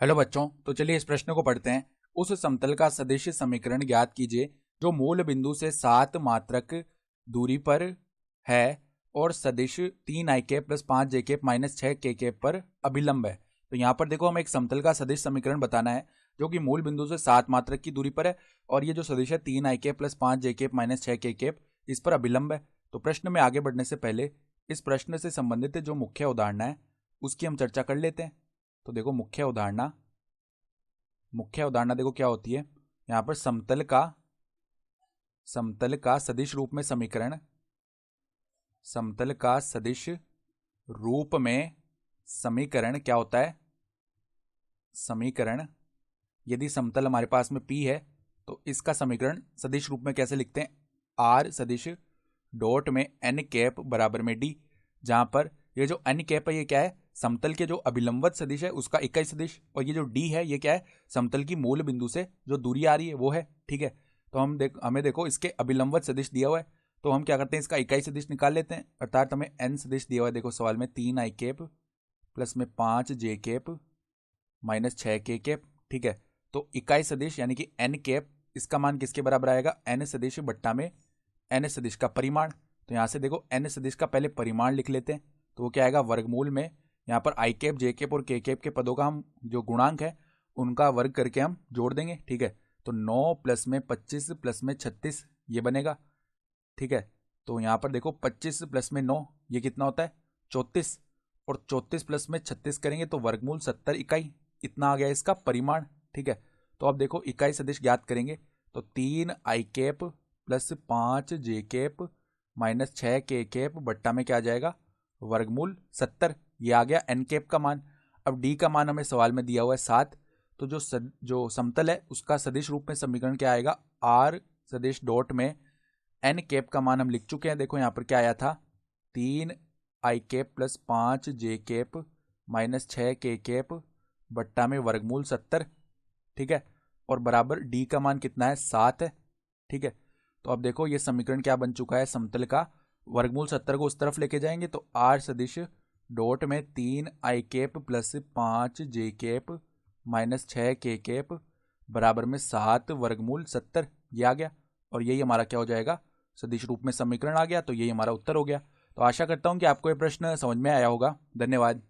Hello बच्चों, तो चलिए इस प्रश्न को पढ़ते हैं। उस समतल का सदिश समीकरण ज्ञात कीजिए जो मूल बिंदु से 7 मात्रक दूरी पर है और सदिश 3 आई कैप प्लस 5 जे कैप माइनस 6 के कैप पर अभिलंब है। तो यहाँ पर देखो, हमें एक समतल का सदिश समीकरण बताना है जो कि मूल बिंदु से 7 मात्रक की दूरी पर है और ये जो सदिश है 3 आई कैप प्लस 5 जे कैप माइनस 6 के कैप, इस पर अभिलंब है। तो प्रश्न में आगे बढ़ने से पहले इस प्रश्न से संबंधित जो मुख्य उदाहरणा है उसकी हम चर्चा कर लेते हैं। तो देखो, मुख्य उदाहरणा देखो क्या होती है। यहाँ पर समतल का सदिश रूप में समीकरण क्या होता है। समीकरण, यदि समतल हमारे पास में P है तो इसका समीकरण सदिश रूप में कैसे लिखते हैं। R सदिश डॉट में n कैप बराबर में D, जहां पर ये जो n कैप है ये क्या है, समतल के जो अभिलंबवत सदिश है उसका इकाई सदिश, और ये जो D है ये क्या है, समतल की मूल बिंदु से जो दूरी आ रही है वो है। ठीक है, तो हमें देखो इसके अभिलंबवत सदिश दिया हुआ है, तो हम क्या करते हैं, इसका इकाई सदिश निकाल लेते हैं। अर्थात हमें n सदिश दिया हुआ है, देखो सवाल में 3 आई कैप प्लस में 5 जे कैप माइनस 6 के कैप। ठीक है, तो इकाई सदिश यानी कि n कैप, इसका मान किसके बराबर आएगा, n सदिश बट्टा में n सदिश का परिमाण। तो यहाँ से देखो n सदिश का पहले परिमाण लिख लेते हैं, तो वो क्या आएगा, वर्गमूल में यहाँ पर आई कैप जे कैप और के कैप के पदों का हम जो गुणांक है उनका वर्ग करके हम जोड़ देंगे। ठीक है, तो 9 प्लस में 25 प्लस में 36 ये बनेगा। ठीक है, तो यहाँ पर देखो 25 प्लस में 9 ये कितना होता है, 34, और 34 प्लस में 36 करेंगे तो वर्गमूल 70 इकाई, इतना आ गया इसका परिमाण। ठीक है, तो अब देखो इकाई सदिश ज्ञात करेंगे, तो 3 आई कैप प्लस 5 जे कैप माइनस 6 के कैप बट्टा में क्या आ जाएगा, वर्गमूल 70, ये आ गया एन कैप का मान। अब डी का मान हमें सवाल में दिया हुआ है 7, तो जो समतल है उसका सदिश रूप में समीकरण क्या आएगा, आर सदिश डॉट में एन कैप का मान हम लिख चुके हैं। देखो यहाँ पर क्या आया था, 3 आई कैप प्लस 5 जे कैप माइनस 6 के कैप बट्टा में वर्गमूल 70। ठीक है, और बराबर डी का मान कितना है, 7 है। ठीक है, तो अब देखो ये समीकरण क्या बन चुका है, समतल का वर्गमूल 70 को उस तरफ लेके जाएंगे तो आर सदिश डॉट में 3 आई कैप प्लस 5 जे कैप माइनस 6 के कैप बराबर में 7 वर्गमूल 70, ये आ गया, और यही हमारा क्या हो जाएगा, सदिश रूप में समीकरण आ गया। तो यही हमारा उत्तर हो गया। तो आशा करता हूं कि आपको ये प्रश्न समझ में आया होगा। धन्यवाद।